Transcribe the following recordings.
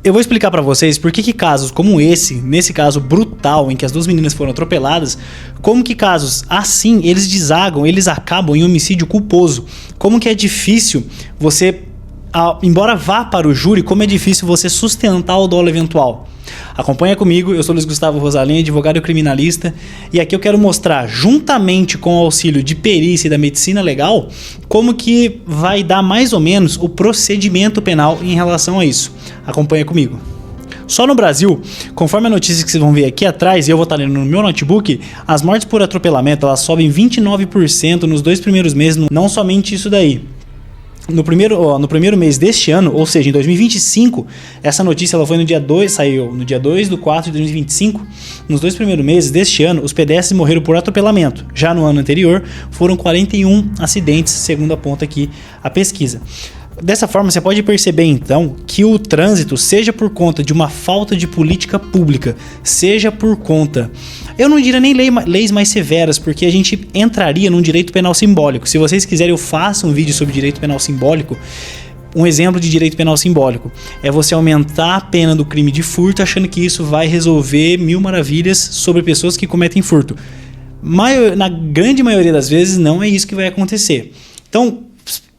Eu vou explicar pra vocês por que casos como esse, nesse caso brutal em que as duas meninas foram atropeladas, como que casos assim eles desagam, eles acabam em homicídio culposo. Como que é difícil você, embora vá para o júri, como é difícil você sustentar o dolo eventual. Acompanha comigo, eu sou Luiz Gustavo Rosalém, advogado e criminalista, e aqui eu quero mostrar, juntamente com o auxílio de perícia e da medicina legal, como que vai dar mais ou menos o procedimento penal em relação a isso. Acompanha comigo. Só no Brasil, conforme a notícia que vocês vão ver aqui atrás, e eu vou estar lendo no meu notebook, as mortes por atropelamento elas sobem 29% nos 2 primeiros meses, não somente isso daí. No primeiro mês deste ano, ou seja, em 2025, essa notícia ela foi no dia 2, saiu no dia 2/4 de 2025. Nos 2 primeiros meses deste ano, os pedestres morreram por atropelamento. Já no ano anterior, foram 41 acidentes, segundo aponta aqui a pesquisa. Dessa forma, você pode perceber então que o trânsito, seja por conta de uma falta de política pública, seja por conta, eu não diria nem leis mais severas, porque a gente entraria num direito penal simbólico. Se vocês quiserem, eu faço um vídeo sobre direito penal simbólico. Um exemplo de direito penal simbólico é você aumentar a pena do crime de furto, achando que isso vai resolver mil maravilhas sobre pessoas que cometem furto. Na grande maioria das vezes, não é isso que vai acontecer. Então,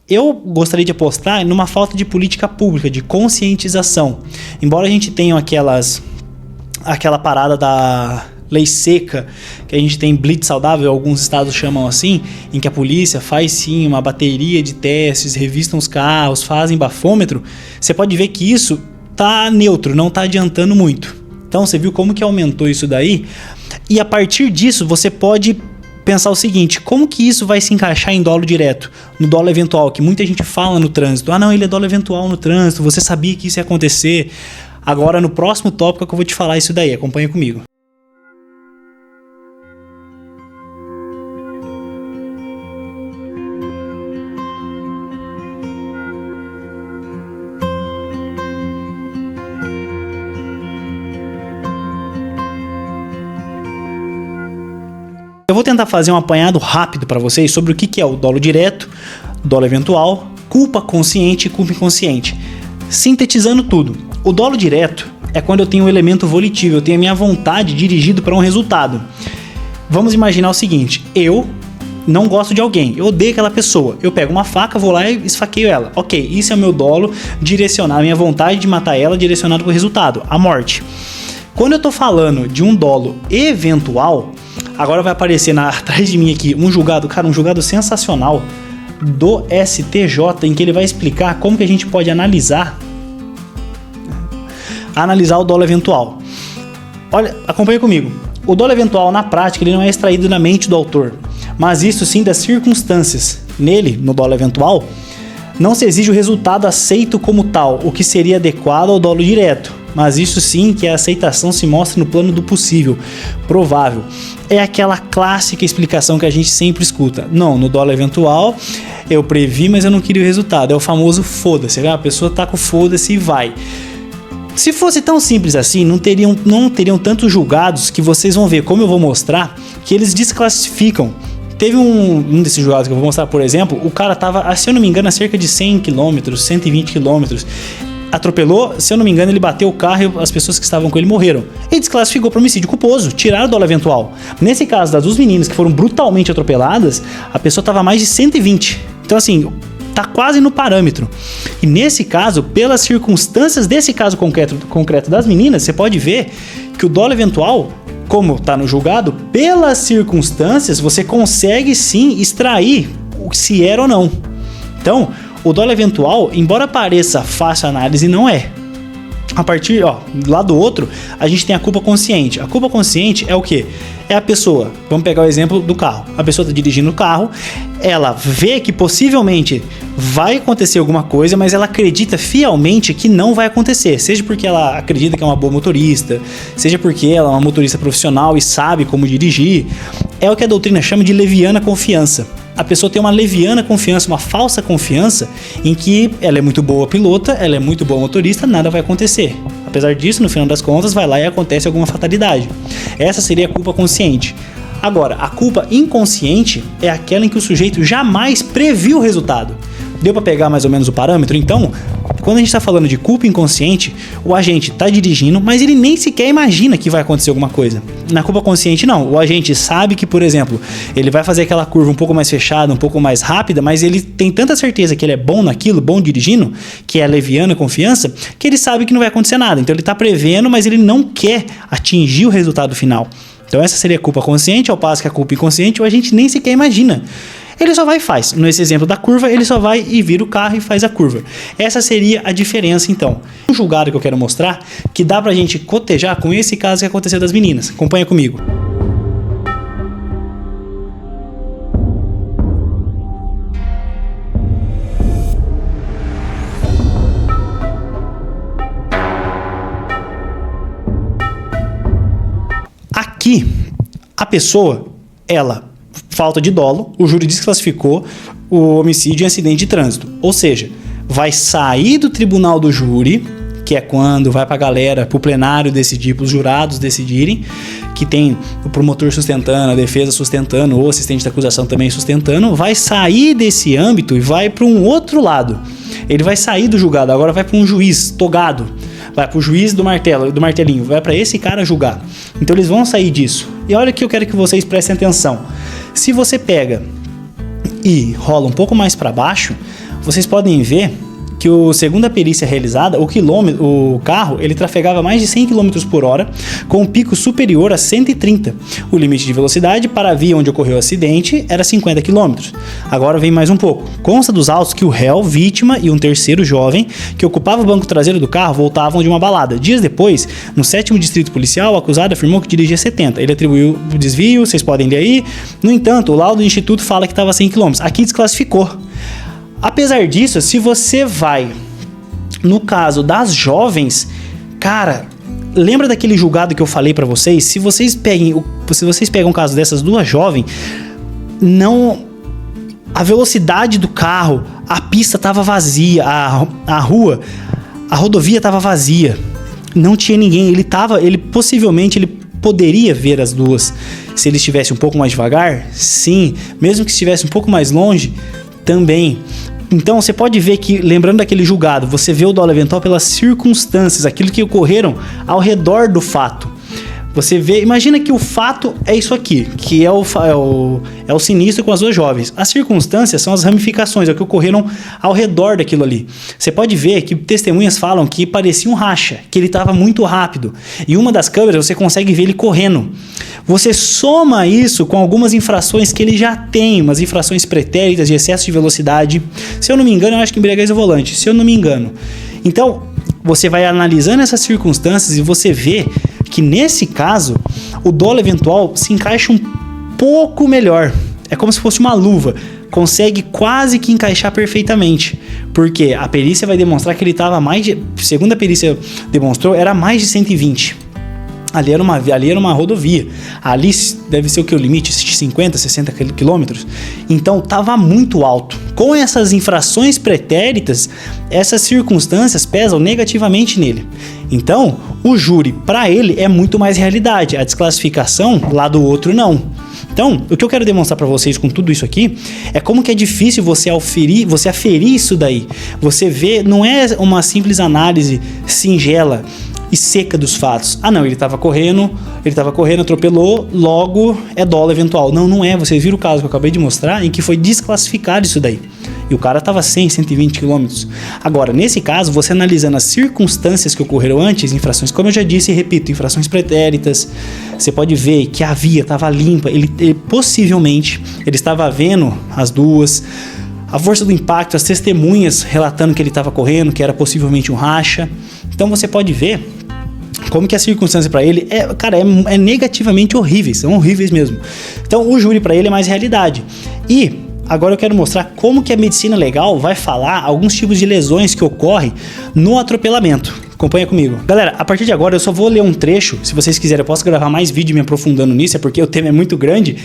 eu gostaria de apostar numa falta de política pública, de conscientização. Embora a gente tenha aquela parada da lei seca, que a gente tem blitz saudável, alguns estados chamam assim, em que a polícia faz sim uma bateria de testes, revistam os carros, fazem bafômetro, você pode ver que isso tá neutro, não tá adiantando muito. Então você viu como que aumentou isso daí? E a partir disso você pode pensar o seguinte, como que isso vai se encaixar em dolo direto, no dolo eventual, que muita gente fala no trânsito. Ah não, ele é dolo eventual no trânsito, você sabia que isso ia acontecer. Agora no próximo tópico é que eu vou te falar isso daí, acompanha comigo. Eu vou tentar fazer um apanhado rápido para vocês sobre o que é o dolo direto, dolo eventual, culpa consciente e culpa inconsciente. Sintetizando tudo, o dolo direto é quando eu tenho um elemento volitivo, eu tenho a minha vontade dirigido para um resultado. Vamos imaginar o seguinte, eu não gosto de alguém, eu odeio aquela pessoa, eu pego uma faca, vou lá e esfaqueio ela. Ok, isso é o meu dolo direcionado, a minha vontade de matar ela direcionado para o resultado, a morte. Quando eu tô falando de um dolo eventual, agora vai aparecer atrás de mim aqui um julgado sensacional do STJ, em que ele vai explicar como que a gente pode analisar o dolo eventual. Olha, acompanha comigo. O dolo eventual, na prática, ele não é extraído da mente do autor, mas isso sim das circunstâncias. Nele, no dolo eventual, não se exige o resultado aceito como tal, o que seria adequado ao dolo direto. Mas isso sim que a aceitação se mostra no plano do possível, provável. É aquela clássica explicação que a gente sempre escuta. Não, no dolo eventual eu previ, mas eu não queria o resultado. É o famoso foda-se. A pessoa tá com foda-se e vai. Se fosse tão simples assim, não teriam tantos julgados que vocês vão ver, como eu vou mostrar, que eles desclassificam. Teve um desses julgados que eu vou mostrar, por exemplo, o cara tava, se eu não me engano, a cerca de 100 km, 120 km. Atropelou, se eu não me engano, ele bateu o carro e as pessoas que estavam com ele morreram. E desclassificou para homicídio culposo, tiraram o dolo eventual. Nesse caso das duas meninas que foram brutalmente atropeladas, a pessoa estava a mais de 120. Então assim, tá quase no parâmetro. E nesse caso, pelas circunstâncias desse caso concreto das meninas, você pode ver que o dolo eventual, como está no julgado, pelas circunstâncias você consegue sim extrair se era ou não. Então, o dolo eventual, embora pareça fácil a análise, não é. A partir, do lado outro, a gente tem a culpa consciente. A culpa consciente é o quê? É a pessoa, vamos pegar o exemplo do carro. A pessoa está dirigindo o carro, ela vê que possivelmente vai acontecer alguma coisa, mas ela acredita fielmente que não vai acontecer. Seja porque ela acredita que é uma boa motorista, seja porque ela é uma motorista profissional e sabe como dirigir. É o que a doutrina chama de leviana confiança. A pessoa tem uma leviana confiança, uma falsa confiança em que ela é muito boa pilota, ela é muito boa motorista, nada vai acontecer. Apesar disso, no final das contas, vai lá e acontece alguma fatalidade. Essa seria a culpa consciente. Agora, a culpa inconsciente é aquela em que o sujeito jamais previu o resultado. Deu para pegar mais ou menos o parâmetro? Então, quando a gente está falando de culpa inconsciente, o agente está dirigindo, mas ele nem sequer imagina que vai acontecer alguma coisa. Na culpa consciente, não. O agente sabe que, por exemplo, ele vai fazer aquela curva um pouco mais fechada, um pouco mais rápida, mas ele tem tanta certeza que ele é bom naquilo, bom dirigindo, que é leviana, confiança, que ele sabe que não vai acontecer nada. Então ele está prevendo, mas ele não quer atingir o resultado final. Então essa seria a culpa consciente, ao passo que a culpa inconsciente o agente nem sequer imagina. Ele só vai e faz. Nesse exemplo da curva, ele só vai e vira o carro e faz a curva. Essa seria a diferença, então. Um julgado que eu quero mostrar, que dá pra gente cotejar com esse caso que aconteceu das meninas. Acompanha comigo. Aqui, a pessoa, ela... falta de dolo, o júri desclassificou o homicídio em acidente de trânsito. Ou seja, vai sair do tribunal do júri, que é quando vai pra galera, pro plenário decidir, pros jurados decidirem, que tem o promotor sustentando, a defesa sustentando, ou o assistente da acusação também sustentando, vai sair desse âmbito e vai para um outro lado. Ele vai sair do julgado, agora vai para um juiz togado, vai pro juiz do martelinho, vai para esse cara julgar. Então eles vão sair disso. E olha que eu quero que vocês prestem atenção. Se você pega e rola um pouco mais para baixo, vocês podem ver que segundo a perícia realizada, o carro ele trafegava mais de 100 km por hora, com um pico superior a 130. O limite de velocidade para a via onde ocorreu o acidente era 50 km. Agora vem mais um pouco. Consta dos autos que o réu, vítima e um terceiro jovem que ocupava o banco traseiro do carro voltavam de uma balada. Dias depois, no 7º Distrito Policial, o acusado afirmou que dirigia 70. Ele atribuiu o desvio, vocês podem ler aí. No entanto, o laudo do instituto fala que estava 100 km. Aqui desclassificou. Apesar disso, se você vai no caso das jovens, cara, lembra daquele julgado que eu falei pra vocês? Se vocês pegam o caso dessas duas jovens, não, a velocidade do carro, a pista tava vazia, a rodovia tava vazia, não tinha ninguém. Ele possivelmente poderia ver as duas. Se ele estivesse um pouco mais devagar, sim. Mesmo que estivesse um pouco mais longe, também. Então você pode ver que, lembrando daquele julgado, você vê o dolo eventual pelas circunstâncias, aquilo que ocorreram ao redor do fato. Você vê, imagina que o fato é isso aqui, que é o sinistro com as duas jovens. As circunstâncias são as ramificações, é o que ocorreram ao redor daquilo ali. Você pode ver que testemunhas falam que parecia um racha, que ele estava muito rápido. E uma das câmeras você consegue ver ele correndo. Você soma isso com algumas infrações que ele já tem, umas infrações pretéritas de excesso de velocidade. Se eu não me engano, eu acho que embriaguez ao volante, se eu não me engano. Então, você vai analisando essas circunstâncias e você vê que nesse caso, o dolo eventual se encaixa um pouco melhor. É como se fosse uma luva. Consegue quase que encaixar perfeitamente. Porque a perícia vai demonstrar que ele estava segundo a perícia demonstrou, era mais de 120. Ali era uma rodovia. Ali deve ser o que? O limite? 50, 60 quilômetros? Então estava muito alto. Com essas infrações pretéritas, essas circunstâncias pesam negativamente nele. Então, o júri, para ele, é muito mais realidade. A desclassificação, lá do outro, não. Então, o que eu quero demonstrar para vocês com tudo isso aqui é como que é difícil você aferir isso daí. Você vê, não é uma simples análise singela e seca dos fatos. Ah não, ele estava correndo, atropelou, logo é dolo eventual. Não é, vocês viram o caso que eu acabei de mostrar em que foi desclassificado isso daí. E o cara estava 100, 120 km. Agora, nesse caso, você analisando as circunstâncias que ocorreram antes, infrações, como eu já disse e repito, infrações pretéritas, você pode ver que a via estava limpa, ele possivelmente ele estava vendo as duas, a força do impacto, as testemunhas relatando que ele estava correndo, que era possivelmente um racha. Então você pode ver como que a circunstância para ele é negativamente horríveis, são horríveis mesmo. Então o júri para ele é mais realidade. E agora eu quero mostrar como que a medicina legal vai falar alguns tipos de lesões que ocorrem no atropelamento. Acompanha comigo. Galera, a partir de agora eu só vou ler um trecho. Se vocês quiserem eu posso gravar mais vídeo me aprofundando nisso, é porque o tema é muito grande.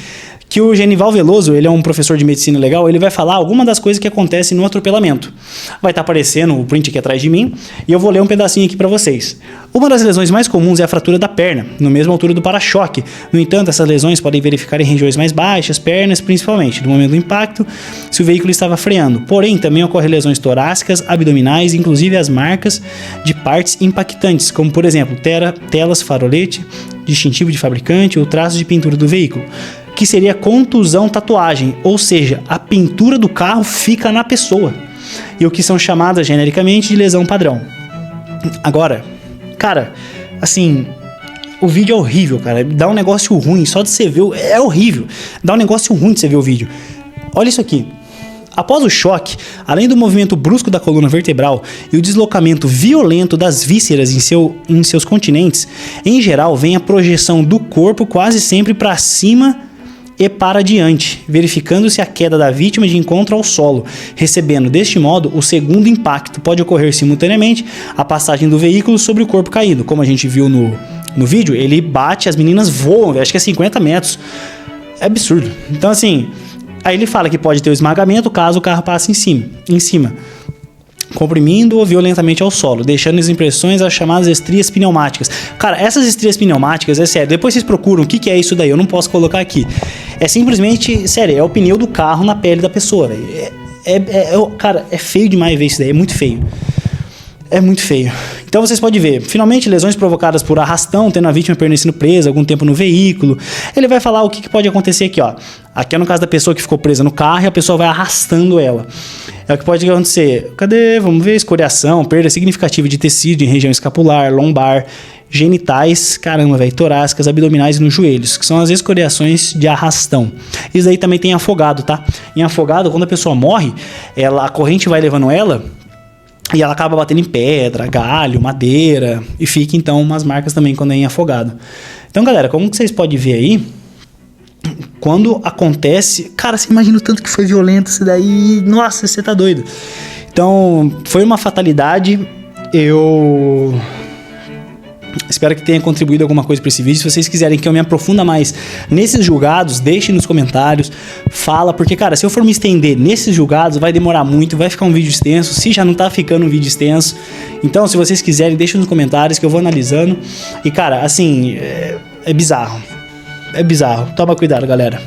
Que o Genival Veloso, ele é um professor de medicina legal, ele vai falar alguma das coisas que acontecem no atropelamento. Vai estar aparecendo o print aqui atrás de mim e eu vou ler um pedacinho aqui para vocês. Uma das lesões mais comuns é a fratura da perna, no mesma altura do para-choque. No entanto, essas lesões podem verificar em regiões mais baixas, pernas principalmente, no momento do impacto, se o veículo estava freando. Porém, também ocorrem lesões torácicas, abdominais, inclusive as marcas de partes impactantes, como por exemplo, telas, farolete, distintivo de fabricante ou traços de pintura do veículo, que seria contusão tatuagem, ou seja, a pintura do carro fica na pessoa, e o que são chamadas genericamente de lesão padrão. Agora, cara, assim, o vídeo é horrível, cara, dá um negócio ruim, só de você ver, é horrível, dá um negócio ruim de você ver o vídeo. Olha isso aqui. Após o choque, além do movimento brusco da coluna vertebral e o deslocamento violento das vísceras em seus continentes, em geral vem a projeção do corpo quase sempre para cima e para diante, verificando-se a queda da vítima de encontro ao solo, recebendo deste modo o segundo impacto. Pode ocorrer simultaneamente a passagem do veículo sobre o corpo caído, como a gente viu no vídeo, ele bate, as meninas voam, acho que é 50 metros, é absurdo. Então assim, aí ele fala que pode ter o esmagamento caso o carro passe em cima, comprimindo-o violentamente ao solo, deixando as impressões as chamadas estrias pneumáticas. Cara, essas estrias pneumáticas, é sério, depois vocês procuram o que é isso daí, eu não posso colocar aqui. É simplesmente, sério, é o pneu do carro na pele da pessoa, velho. Cara, é feio demais ver isso daí, é muito feio. É muito feio. Então vocês podem ver, finalmente, lesões provocadas por arrastão, tendo a vítima permanecendo presa algum tempo no veículo. Ele vai falar o que pode acontecer aqui, ó. Aqui é no caso da pessoa que ficou presa no carro e a pessoa vai arrastando ela. É o que pode acontecer. Cadê? Vamos ver. Escoriação, perda significativa de tecido em região escapular, lombar, genitais, caramba, velho, torácicas, abdominais e nos joelhos, que são as escoriações de arrastão. Isso aí também tem afogado, tá? Em afogado, quando a pessoa morre, a corrente vai levando ela e ela acaba batendo em pedra, galho, madeira, e fica então umas marcas também quando é em afogado. Então, galera, como que vocês podem ver aí, quando acontece, cara, você imagina o tanto que foi violento isso daí, nossa, você tá doido. Então, foi uma fatalidade. Eu espero que tenha contribuído alguma coisa para esse vídeo. Se vocês quiserem que eu me aprofunda mais nesses julgados, deixem nos comentários, fala, porque, cara, se eu for me estender nesses julgados, vai demorar muito, vai ficar um vídeo extenso, se já não tá ficando um vídeo extenso. Então, se vocês quiserem, deixem nos comentários que eu vou analisando. E, cara, assim, é bizarro. É bizarro. Toma cuidado, galera.